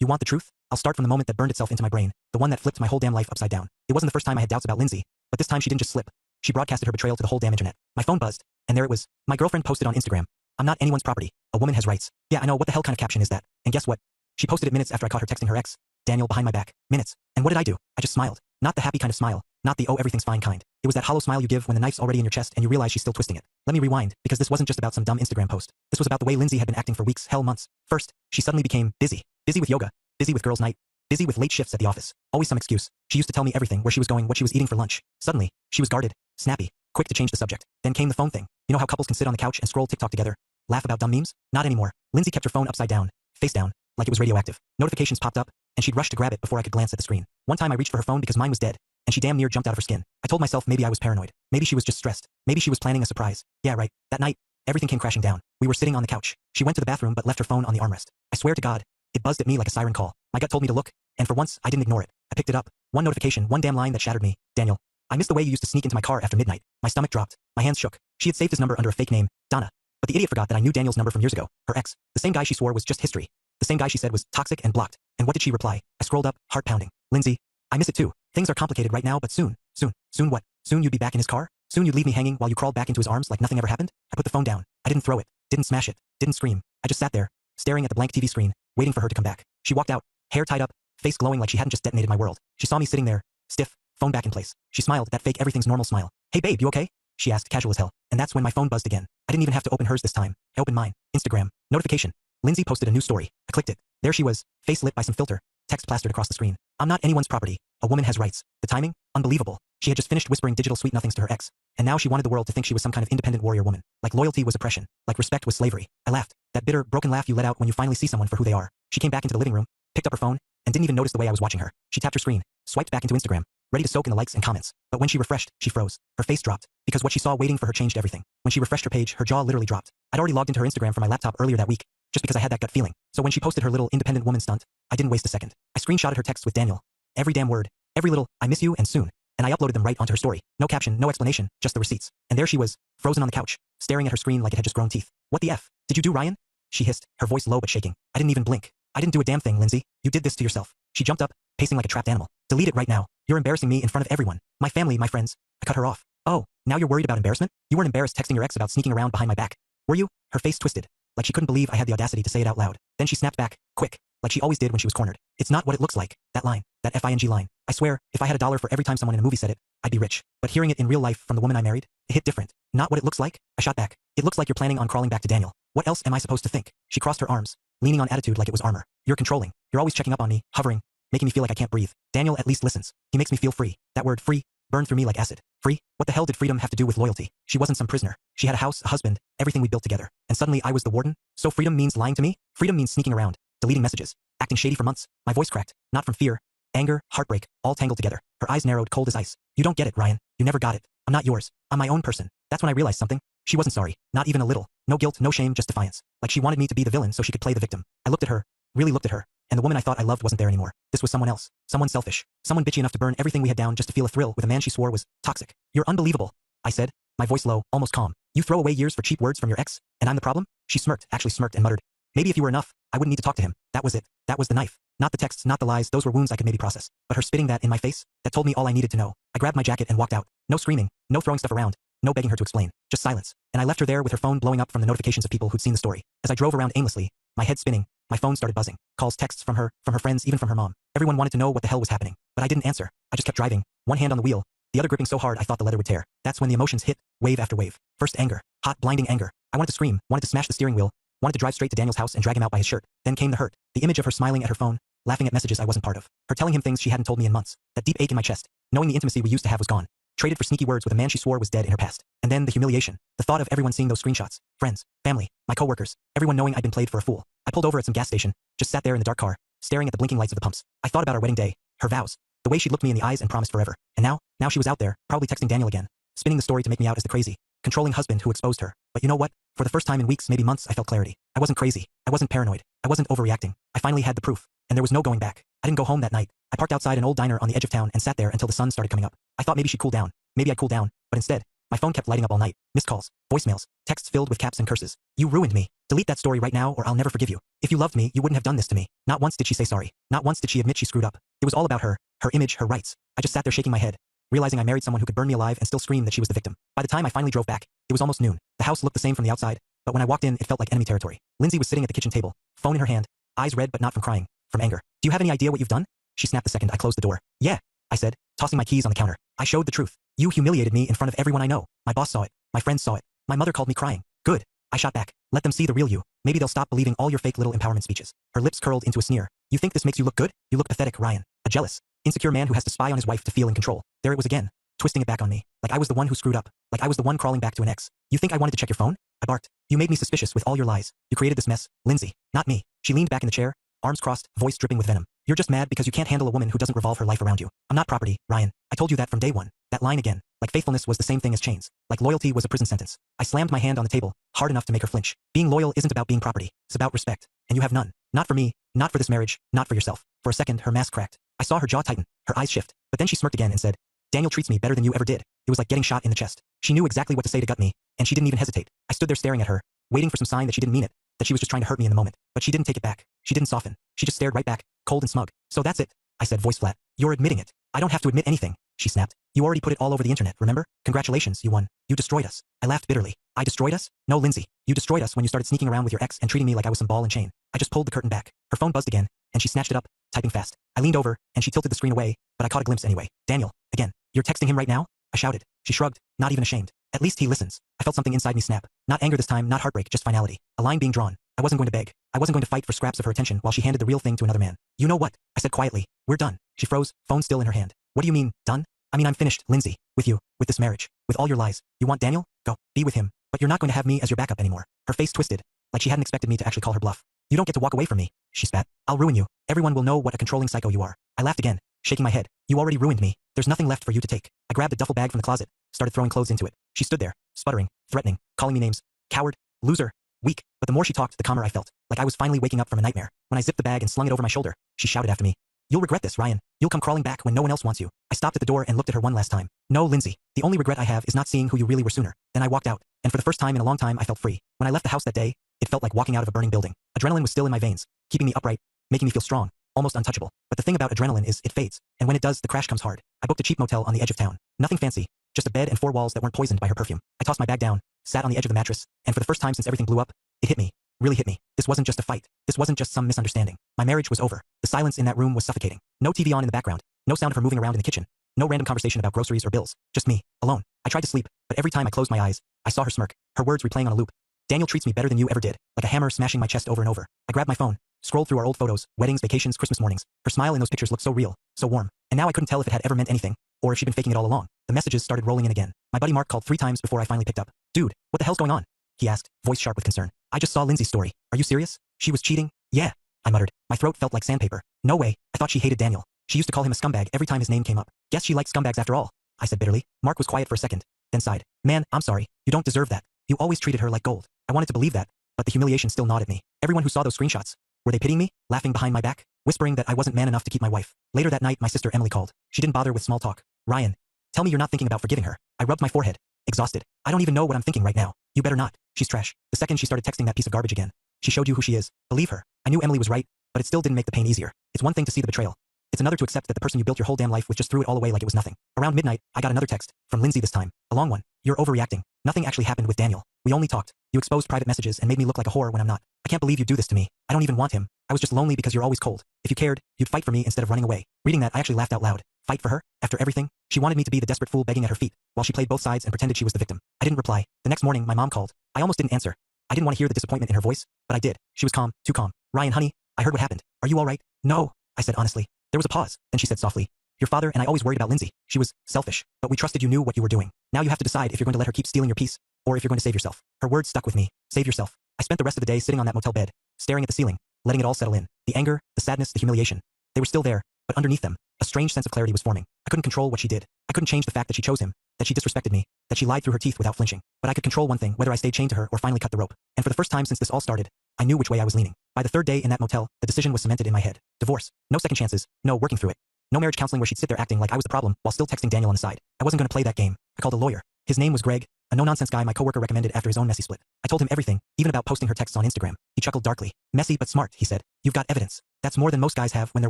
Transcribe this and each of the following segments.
You want the truth? I'll start from the moment that burned itself into my brain, the one that flipped my whole damn life upside down. It wasn't the first time I had doubts about Lindsay, but this time she didn't just slip. She broadcasted her betrayal to the whole damn internet. My phone buzzed, and there it was. My girlfriend posted on Instagram. I'm not anyone's property. A woman has rights. Yeah, I know, what the hell kind of caption is that? And guess what? She posted it minutes after I caught her texting her ex, Daniel, behind my back. Minutes. And what did I do? I just smiled. Not the happy kind of smile. Not the oh everything's fine kind. It was that hollow smile you give when the knife's already in your chest and you realize she's still twisting it. Let me rewind, because this wasn't just about some dumb Instagram post. This was about the way Lindsay had been acting for weeks, hell months. First, she suddenly became busy. Busy with yoga. Busy with girls' night. Busy with late shifts at the office. Always some excuse. She used to tell me everything, where she was going, what she was eating for lunch. Suddenly, she was guarded, snappy, quick to change the subject. Then came the phone thing. You know how couples can sit on the couch and scroll TikTok together? Laugh about dumb memes? Not anymore. Lindsay kept her phone upside down, face down, like it was radioactive. Notifications popped up, and she'd rush to grab it before I could glance at the screen. One time I reached for her phone because mine was dead, and she damn near jumped out of her skin. I told myself maybe I was paranoid. Maybe she was just stressed. Maybe she was planning a surprise. Yeah, right. That night, everything came crashing down. We were sitting on the couch. She went to the bathroom but left her phone on the armrest. I swear to God, it buzzed at me like a siren call. My gut told me to look, and for once, I didn't ignore it. I picked it up. One notification, one damn line that shattered me. Daniel, I missed the way you used to sneak into my car after midnight. My stomach dropped. My hands shook. She had saved his number under a fake name, Donna. But the idiot forgot that I knew Daniel's number from years ago. Her ex. The same guy she swore was just history. The same guy she said was toxic and blocked. And what did she reply? I scrolled up, heart pounding. Lindsay, I miss it too. Things are complicated right now, but soon. Soon what? Soon you'd be back in his car? Soon you'd leave me hanging while you crawled back into his arms like nothing ever happened? I put the phone down. I didn't throw it. Didn't smash it. Didn't scream. I just sat there, staring at the blank TV screen, waiting for her to come back. She walked out, hair tied up, face glowing like she hadn't just detonated my world. She saw me sitting there, stiff, phone back in place. She smiled, that fake everything's normal smile. Hey babe, you okay? She asked, casual as hell. And that's when my phone buzzed again. I didn't even have to open hers this time. I opened mine. Instagram. Notification. Lindsay posted a new story. I clicked it. There she was, face lit by some filter. Text plastered across the screen. I'm not anyone's property. A woman has rights. The timing? Unbelievable. She had just finished whispering digital sweet nothings to her ex. And now she wanted the world to think she was some kind of independent warrior woman. Like loyalty was oppression. Like respect was slavery. I laughed. That bitter, broken laugh you let out when you finally see someone for who they are. She came back into the living room, picked up her phone, and didn't even notice the way I was watching her. She tapped her screen, swiped back into Instagram, ready to soak in the likes and comments. But when she refreshed, she froze. Her face dropped, because what she saw waiting for her changed everything. When she refreshed her page, her jaw literally dropped. I'd already logged into her Instagram from my laptop earlier that week, just because I had that gut feeling. So when she posted her little independent woman stunt, I didn't waste a second. I screenshotted her text with Daniel. Every damn word, every little, I miss you and soon. And I uploaded them right onto her story. No caption, no explanation, just the receipts. And there she was, frozen on the couch, staring at her screen like it had just grown teeth. What the F? Did you do, Ryan? She hissed, her voice low but shaking. I didn't even blink. I didn't do a damn thing, Lindsay. You did this to yourself. She jumped up, pacing like a trapped animal. Delete it right now. You're embarrassing me in front of everyone. My family, my friends. I cut her off. Oh, now you're worried about embarrassment? You weren't embarrassed texting your ex about sneaking around behind my back, were you? Her face twisted, like she couldn't believe I had the audacity to say it out loud. Then she snapped back, quick, like she always did when she was cornered. It's not what it looks like. That line, that FING line. I swear, if I had $1 for every time someone in a movie said it, I'd be rich. But hearing it in real life from the woman I married, it hit different. Not what it looks like. I shot back. It looks like you're planning on crawling back to Daniel. What else am I supposed to think? She crossed her arms, leaning on attitude like it was armor. You're controlling. You're always checking up on me, hovering, making me feel like I can't breathe. Daniel at least listens. He makes me feel free. That word free burned through me like acid. Free? What the hell did freedom have to do with loyalty? She wasn't some prisoner. She had a house, a husband, everything we built together. And suddenly I was the warden? So freedom means lying to me? Freedom means sneaking around, deleting messages, acting shady for months. My voice cracked, not from fear, anger, heartbreak, all tangled together. Her eyes narrowed, cold as ice. You don't get it, Ryan. You never got it. I'm not yours. I'm my own person. That's when I realized something. She wasn't sorry. Not even a little. No guilt, no shame, just defiance. Like she wanted me to be the villain so she could play the victim. I looked at her, really looked at her, and the woman I thought I loved wasn't there anymore. This was someone else. Someone selfish. Someone bitchy enough to burn everything we had down just to feel a thrill with a man she swore was toxic. You're unbelievable, I said, my voice low, almost calm. You throw away years for cheap words from your ex, and I'm the problem? She smirked, actually smirked and muttered. Maybe if you were enough, I wouldn't need to talk to him. That was it. That was the knife. Not the texts, not the lies, those were wounds I could maybe process. But her spitting that in my face, that told me all I needed to know. I grabbed my jacket and walked out. No screaming, no throwing stuff around, no begging her to explain, just silence. And I left her there with her phone blowing up from the notifications of people who'd seen the story. As I drove around aimlessly, my head spinning, my phone started buzzing. Calls, texts from her friends, even from her mom. Everyone wanted to know what the hell was happening. But I didn't answer. I just kept driving, one hand on the wheel, the other gripping so hard I thought the leather would tear. That's when the emotions hit, wave after wave. First anger, hot, blinding anger. I wanted to scream, wanted to smash the steering wheel, wanted to drive straight to Daniel's house and drag him out by his shirt. Then came the hurt. The image of her smiling at her phone, laughing at messages I wasn't part of. Her telling him things she hadn't told me in months. That deep ache in my chest, knowing the intimacy we used to have was gone. Traded for sneaky words with a man she swore was dead in her past. And then the humiliation. The thought of everyone seeing those screenshots. Friends, family, my coworkers, everyone knowing I'd been played for a fool. I pulled over at some gas station, just sat there in the dark car, staring at the blinking lights of the pumps. I thought about our wedding day, her vows, the way she looked me in the eyes and promised forever. And now she was out there, probably texting Daniel again, spinning the story to make me out as the crazy, controlling husband who exposed her. But you know what? For the first time in weeks, maybe months, I felt clarity. I wasn't crazy. I wasn't paranoid. I wasn't overreacting. I finally had the proof, and there was no going back. I didn't go home that night. I parked outside an old diner on the edge of town and sat there until the sun started coming up. I thought maybe she'd cool down. Maybe I'd cool down, but instead, My phone kept lighting up all night. Missed calls, voicemails, texts filled with caps and curses. You ruined me. Delete that story right now or I'll never forgive you. If you loved me, you wouldn't have done this to me. Not once did she say sorry. Not once did she admit she screwed up. It was all about her image, her rights. I just sat there shaking my head, realizing I married someone who could burn me alive and still scream that she was the victim. By the time I finally drove back, it was almost noon. The house looked the same from the outside, but when I walked in, it felt like enemy territory. Lindsay was sitting at the kitchen table, phone in her hand, eyes red but not from crying, from anger. Do you have any idea what you've done? She snapped the second I closed the door. Yeah, I said, tossing my keys on the counter. I showed the truth. You humiliated me in front of everyone I know. My boss saw it. My friends saw it. My mother called me crying. Good. I shot back. Let them see the real you. Maybe they'll stop believing all your fake little empowerment speeches. Her lips curled into a sneer. You think this makes you look good? You look pathetic, Ryan. A jealous, insecure man who has to spy on his wife to feel in control. There it was again, twisting it back on me. Like I was the one who screwed up. Like I was the one crawling back to an ex. You think I wanted to check your phone? I barked. You made me suspicious with all your lies. You created this mess. Lindsay. Not me. She leaned back in the chair, arms crossed, voice dripping with venom. You're just mad because you can't handle a woman who doesn't revolve her life around you. I'm not property, Ryan. I told you that from day one. That line again. Like faithfulness was the same thing as chains. Like loyalty was a prison sentence. I slammed my hand on the table, hard enough to make her flinch. Being loyal isn't about being property. It's about respect. And you have none. Not for me, not for this marriage, not for yourself. For a second, her mask cracked. I saw her jaw tighten, her eyes shift. But then she smirked again and said, Daniel treats me better than you ever did. It was like getting shot in the chest. She knew exactly what to say to gut me, and she didn't even hesitate. I stood there staring at her, waiting for some sign that she didn't mean it, that she was just trying to hurt me in the moment. But she didn't take it back. She didn't soften. She just stared right back, cold and smug. So that's it, I said, voice flat. You're admitting it. I don't have to admit anything, she snapped. You already put it all over the internet, remember? Congratulations, you won. You destroyed us. I laughed bitterly. I destroyed us? No, Lindsay. You destroyed us when you started sneaking around with your ex and treating me like I was some ball and chain. I just pulled the curtain back. Her phone buzzed again, and she snatched it up, typing fast. I leaned over, and she tilted the screen away, but I caught a glimpse anyway. Daniel, again. You're texting him right now? I shouted. She shrugged, not even ashamed. At least he listens. I felt something inside me snap. Not anger this time, not heartbreak, just finality. A line being drawn. I wasn't going to beg. I wasn't going to fight for scraps of her attention while she handed the real thing to another man. You know what? I said quietly. We're done. She froze, phone still in her hand. What do you mean, done? I mean I'm finished, Lindsay. With you. With this marriage. With all your lies. You want Daniel? Go. Be with him. But you're not going to have me as your backup anymore. Her face twisted, like she hadn't expected me to actually call her bluff. You don't get to walk away from me, she spat. I'll ruin you. Everyone will know what a controlling psycho you are. I laughed again, shaking my head. You already ruined me. There's nothing left for you to take. I grabbed a duffel bag from the closet, started throwing clothes into it. She stood there, sputtering, threatening, calling me names. Coward, loser, weak. But the more she talked, the calmer I felt, like I was finally waking up from a nightmare. When I zipped the bag and slung it over my shoulder, she shouted after me. You'll regret this, Ryan. You'll come crawling back when no one else wants you. I stopped at the door and looked at her one last time. No, Lindsay. The only regret I have is not seeing who you really were sooner. Then I walked out, and for the first time in a long time I felt free. When I left the house that day, it felt like walking out of a burning building. Adrenaline was still in my veins, keeping me upright, making me feel strong, almost untouchable. But the thing about adrenaline is it fades, and when it does, the crash comes hard. I booked a cheap motel on the edge of town. Nothing fancy, just a bed and 4 walls that weren't poisoned by her perfume. I tossed my bag down, sat on the edge of the mattress, and for the first time since everything blew up, it hit me. Really hit me. This wasn't just a fight. This wasn't just some misunderstanding. My marriage was over. The silence in that room was suffocating. No TV on in the background. No sound of her moving around in the kitchen. No random conversation about groceries or bills. Just me, alone. I tried to sleep, but every time I closed my eyes, I saw her smirk, her words replaying on a loop. Daniel treats me better than you ever did, like a hammer smashing my chest over and over. I grabbed my phone, scrolled through our old photos, weddings, vacations, Christmas mornings. Her smile in those pictures looked so real, so warm. And now I couldn't tell if it had ever meant anything, or if she'd been faking it all along. The messages started rolling in again. My buddy Mark called 3 times before I finally picked up. Dude, what the hell's going on? He asked, voice sharp with concern. I just saw Lindsay's story. Are you serious? She was cheating? Yeah, I muttered. My throat felt like sandpaper. No way. I thought she hated Daniel. She used to call him a scumbag every time his name came up. Guess she liked scumbags after all, I said bitterly. Mark was quiet for a second, then sighed. Man, I'm sorry. You don't deserve that. You always treated her like gold. I wanted to believe that, but the humiliation still gnawed at me. Everyone who saw those screenshots, were they pitying me, laughing behind my back, whispering that I wasn't man enough to keep my wife? Later that night, my sister Emily called. She didn't bother with small talk. Ryan, tell me you're not thinking about forgiving her. I rubbed my forehead, exhausted. I don't even know what I'm thinking right now. You better not. She's trash. The second she started texting that piece of garbage again. She showed you who she is. Believe her. I knew Emily was right, but it still didn't make the pain easier. It's one thing to see the betrayal. It's another to accept that the person you built your whole damn life with just threw it all away like it was nothing. Around midnight, I got another text, from Lindsay this time. A long one. You're overreacting. Nothing actually happened with Daniel. We only talked. You exposed private messages and made me look like a whore when I'm not. I can't believe you do this to me. I don't even want him. I was just lonely because you're always cold. If you cared, you'd fight for me instead of running away. Reading that, I actually laughed out loud. Fight for her? After everything? She wanted me to be the desperate fool begging at her feet, while she played both sides and pretended she was the victim. I didn't reply. The next morning, my mom called. I almost didn't answer. I didn't want to hear the disappointment in her voice, but I did. She was calm, too calm. Ryan, honey, I heard what happened. Are you all right? No, I said honestly. There was a pause, then she said softly. Your father and I always worried about Lindsay. She was selfish, but we trusted you knew what you were doing. Now you have to decide if you're going to let her keep stealing your peace, or if you're going to save yourself. Her words stuck with me. Save yourself. I spent the rest of the day sitting on that motel bed, staring at the ceiling, letting it all settle in. The anger, the sadness, the humiliation. They were still there, but underneath them, a strange sense of clarity was forming. I couldn't control what she did. I couldn't change the fact that she chose him, that she disrespected me, that she lied through her teeth without flinching. But I could control one thing, whether I stayed chained to her or finally cut the rope. And for the first time since this all started, I knew which way I was leaning. By the 3rd day in that motel, the decision was cemented in my head. Divorce. No second chances. No working through it. No marriage counseling where she'd sit there acting like I was the problem while still texting Daniel on the side. I wasn't going to play that game. I called a lawyer. His name was Greg, a no-nonsense guy my coworker recommended after his own messy split. I told him everything, even about posting her texts on Instagram. He chuckled darkly. Messy but smart, he said. You've got evidence. That's more than most guys have when their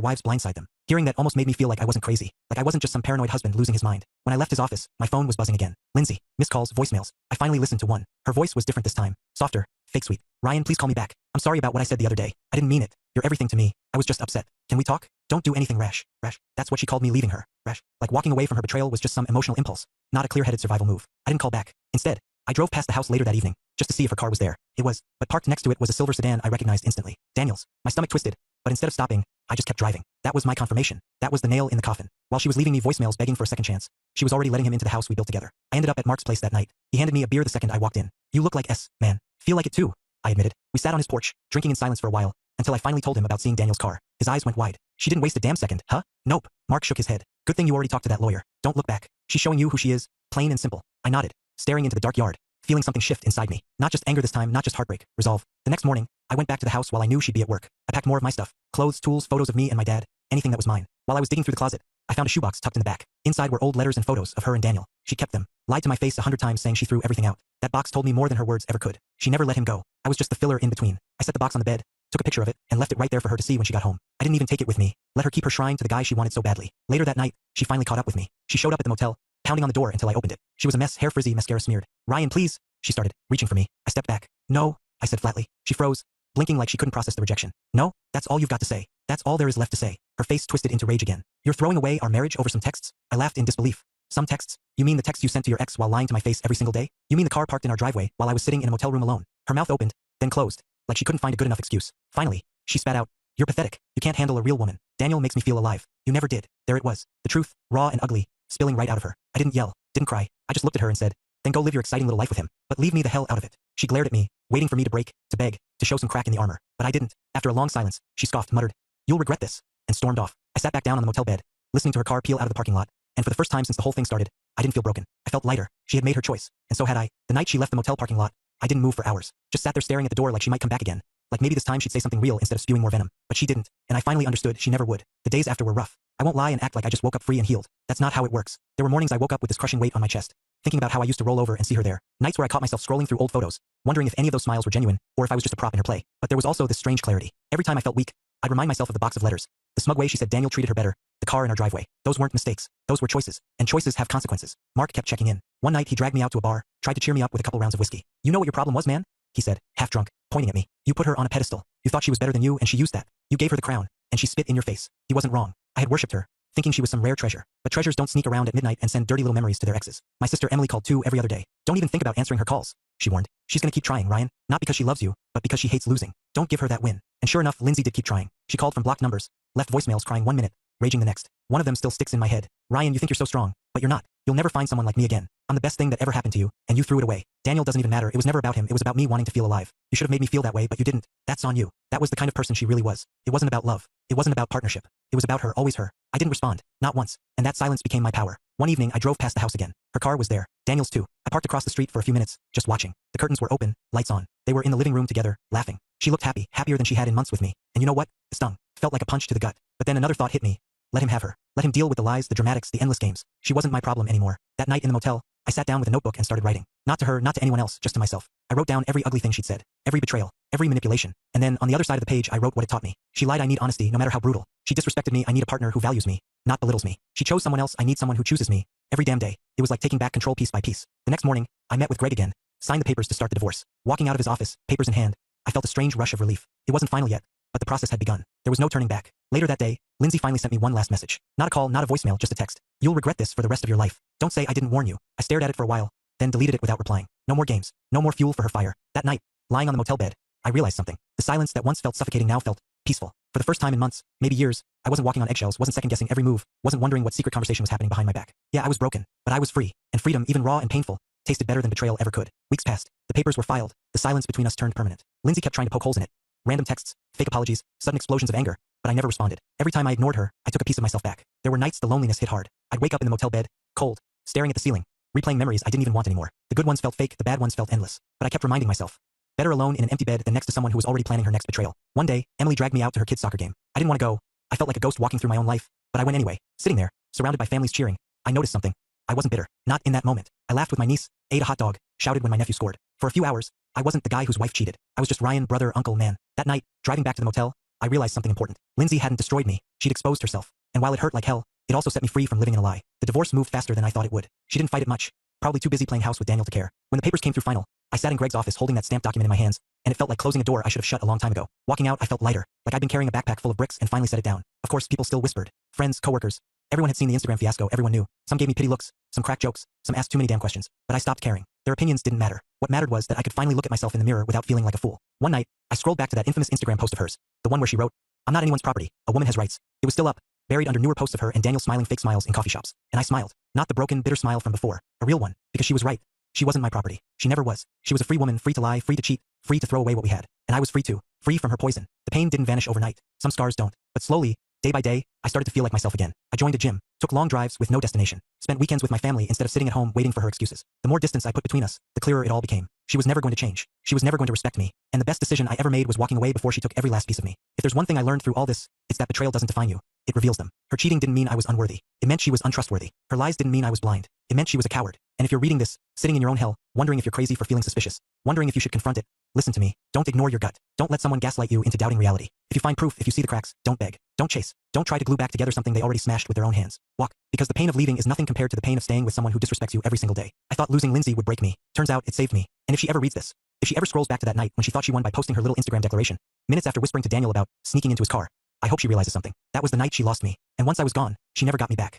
wives blindside them. Hearing that almost made me feel like I wasn't crazy, like I wasn't just some paranoid husband losing his mind. When I left his office, my phone was buzzing again. Lindsay. Missed calls, voicemails. I finally listened to one. Her voice was different this time. Softer. Fake sweet. Ryan, please call me back. I'm sorry about what I said the other day. I didn't mean it. You're everything to me. I was just upset. Can we talk? Don't do anything rash. Rash. That's what she called me leaving her. Rash. Like walking away from her betrayal was just some emotional impulse, not a clear-headed survival move. I didn't call back. Instead, I drove past the house later that evening, just to see if her car was there. It was, but parked next to it was a silver sedan I recognized instantly. Daniel's. My stomach twisted, but instead of stopping, I just kept driving. That was my confirmation. That was the nail in the coffin. While she was leaving me voicemails begging for a second chance, she was already letting him into the house we built together. I ended up at Mark's place that night. He handed me a beer the second I walked in. You look like man. Feel like it too, I admitted. We sat on his porch, drinking in silence for a while, until I finally told him about seeing Daniel's car. His eyes went wide. She didn't waste a damn second, huh? Nope. Mark shook his head. Good thing you already talked to that lawyer. Don't look back. She's showing you who she is, plain and simple. I nodded, staring into the dark yard, feeling something shift inside me. Not just anger this time, not just heartbreak, resolve. The next morning, I went back to the house while I knew she'd be at work. I packed more of my stuff, clothes, tools, photos of me and my dad, anything that was mine. While I was digging through the closet, I found a shoebox tucked in the back. Inside were old letters and photos of her and Daniel. She kept them, lied to my face 100 times saying she threw everything out. That box told me more than her words ever could. She never let him go. I was just the filler in between. I set the box on the bed, took a picture of it, and left it right there for her to see when she got home. I didn't even take it with me. Let her keep her shrine to the guy she wanted so badly. Later that night, she finally caught up with me. She showed up at the motel, pounding on the door until I opened it. She was a mess, hair frizzy, mascara smeared. Ryan, please, she started, reaching for me. I stepped back. No, I said flatly. She froze, blinking like she couldn't process the rejection. No, that's all you've got to say. That's all there is left to say. Her face twisted into rage again. You're throwing away our marriage over some texts? I laughed in disbelief. Some texts? You mean the text you sent to your ex while lying to my face every single day? You mean the car parked in our driveway while I was sitting in a motel room alone? Her mouth opened, then closed, like she couldn't find a good enough excuse. Finally, she spat out. You're pathetic. You can't handle a real woman. Daniel makes me feel alive. You never did. There it was. The truth, raw and ugly, spilling right out of her. I didn't yell, didn't cry. I just looked at her and said, then go live your exciting little life with him. But leave me the hell out of it. She glared at me, waiting for me to break, to beg, to show some crack in the armor. But I didn't. After a long silence, she scoffed, muttered, you'll regret this, and stormed off. I sat back down on the motel bed, listening to her car peel out of the parking lot, and for the first time since the whole thing started, I didn't feel broken. I felt lighter. She had made her choice, and so had I. The night she left the motel parking lot, I didn't move for hours. Just sat there staring at the door like she might come back again. Like maybe this time she'd say something real instead of spewing more venom. But she didn't, and I finally understood she never would. The days after were rough. I won't lie and act like I just woke up free and healed. That's not how it works. There were mornings I woke up with this crushing weight on my chest, thinking about how I used to roll over and see her there. Nights where I caught myself scrolling through old photos, wondering if any of those smiles were genuine, or if I was just a prop in her play. But there was also this strange clarity. Every time I felt weak, I'd remind myself of the box of letters, the smug way she said Daniel treated her better, the car in our driveway. Those weren't mistakes. Those were choices. And choices have consequences. Mark kept checking in. One night he dragged me out to a bar, tried to cheer me up with a couple rounds of whiskey. You know what your problem was, man? He said, half drunk, pointing at me. You put her on a pedestal. You thought she was better than you and she used that. You gave her the crown, and she spit in your face. He wasn't wrong. I had worshipped her, thinking she was some rare treasure. But treasures don't sneak around at midnight and send dirty little memories to their exes. My sister Emily called too every other day. Don't even think about answering her calls, she warned. She's gonna keep trying, Ryan. Not because she loves you, but because she hates losing. Don't give her that win. And sure enough, Lindsay did keep trying. She called from blocked numbers, left voicemails crying 1 minute, raging the next. One of them still sticks in my head. Ryan, you think you're so strong, but you're not. You'll never find someone like me again. I'm the best thing that ever happened to you, and you threw it away. Daniel doesn't even matter. It was never about him. It was about me wanting to feel alive. You should have made me feel that way, but you didn't. That's on you. That was the kind of person she really was. It wasn't about love. It wasn't about partnership. It was about her, always her. I didn't respond, not once, and that silence became my power. One evening, I drove past the house again. Her car was there. Daniel's too. I parked across the street for a few minutes, just watching. The curtains were open, lights on. They were in the living room together, laughing. She looked happy, happier than she had in months with me. And you know what? It stung. Felt like a punch to the gut. But then another thought hit me. Let him have her. Let him deal with the lies, the dramatics, the endless games. She wasn't my problem anymore. That night in the motel, I sat down with a notebook and started writing. Not to her, not to anyone else, just to myself. I wrote down every ugly thing she'd said, every betrayal, every manipulation. And then, on the other side of the page, I wrote what it taught me. She lied, I need honesty, no matter how brutal. She disrespected me, I need a partner who values me, not belittles me. She chose someone else, I need someone who chooses me. Every damn day. It was like taking back control piece by piece. The next morning, I met with Greg again, signed the papers to start the divorce. Walking out of his office, papers in hand, I felt a strange rush of relief. It wasn't final yet, but the process had begun. There was no turning back. Later that day, Lindsay finally sent me one last message. Not a call, not a voicemail, just a text. You'll regret this for the rest of your life. Don't say I didn't warn you. I stared at it for a while, then deleted it without replying. No more games. No more fuel for her fire. That night, lying on the motel bed, I realized something. The silence that once felt suffocating now felt peaceful. For the first time in months, maybe years, I wasn't walking on eggshells, wasn't second-guessing every move, wasn't wondering what secret conversation was happening behind my back. Yeah, I was broken, but I was free. And freedom, even raw and painful, tasted better than betrayal ever could. Weeks passed. The papers were filed. The silence between us turned permanent. Lindsay kept trying to poke holes in it. Random texts, fake apologies, sudden explosions of anger, but I never responded. Every time I ignored her, I took a piece of myself back. There were nights the loneliness hit hard. I'd wake up in the motel bed, cold, staring at the ceiling, replaying memories I didn't even want anymore. The good ones felt fake, the bad ones felt endless. But I kept reminding myself, better alone in an empty bed than next to someone who was already planning her next betrayal. One day, Emily dragged me out to her kids' soccer game. I didn't want to go. I felt like a ghost walking through my own life, but I went anyway. Sitting there, surrounded by families cheering, I noticed something. I wasn't bitter. Not in that moment. I laughed with my niece, ate a hot dog, shouted when my nephew scored. For a few hours, I wasn't the guy whose wife cheated. I was just Ryan, brother, uncle, man. That night, driving back to the motel, I realized something important. Lindsay hadn't destroyed me. She'd exposed herself. And while it hurt like hell, it also set me free from living in a lie. The divorce moved faster than I thought it would. She didn't fight it much. Probably too busy playing house with Daniel to care. When the papers came through final, I sat in Greg's office holding that stamped document in my hands, and it felt like closing a door I should have shut a long time ago. Walking out, I felt lighter, like I'd been carrying a backpack full of bricks and finally set it down. Of course, people still whispered. Friends, coworkers. Everyone had seen the Instagram fiasco, everyone knew. Some gave me pity looks, some cracked jokes, some asked too many damn questions. But I stopped caring. Their opinions didn't matter. What mattered was that I could finally look at myself in the mirror without feeling like a fool. One night, I scrolled back to that infamous Instagram post of hers. The one where she wrote, "I'm not anyone's property. A woman has rights." It was still up, buried under newer posts of her and Daniel smiling fake smiles in coffee shops. And I smiled. Not the broken, bitter smile from before. A real one. Because she was right. She wasn't my property. She never was. She was a free woman, free to lie, free to cheat, free to throw away what we had. And I was free too. Free from her poison. The pain didn't vanish overnight. Some scars don't. But slowly, day by day, I started to feel like myself again. I joined a gym, took long drives with no destination, spent weekends with my family instead of sitting at home waiting for her excuses. The more distance I put between us, the clearer it all became. She was never going to change. She was never going to respect me. And the best decision I ever made was walking away before she took every last piece of me. If there's one thing I learned through all this, it's that betrayal doesn't define you. It reveals them. Her cheating didn't mean I was unworthy. It meant she was untrustworthy. Her lies didn't mean I was blind. It meant she was a coward. And if you're reading this, sitting in your own hell, wondering if you're crazy for feeling suspicious, wondering if you should confront it, listen to me. Don't ignore your gut. Don't let someone gaslight you into doubting reality. If you find proof, if you see the cracks, don't beg. Don't chase. Don't try to glue back together something they already smashed with their own hands. Walk. Because the pain of leaving is nothing compared to the pain of staying with someone who disrespects you every single day. I thought losing Lindsay would break me. Turns out it saved me. And if she ever reads this, if she ever scrolls back to that night when she thought she won by posting her little Instagram declaration, minutes after whispering to Daniel about sneaking into his car, I hope she realizes something. That was the night she lost me. And once I was gone, she never got me back.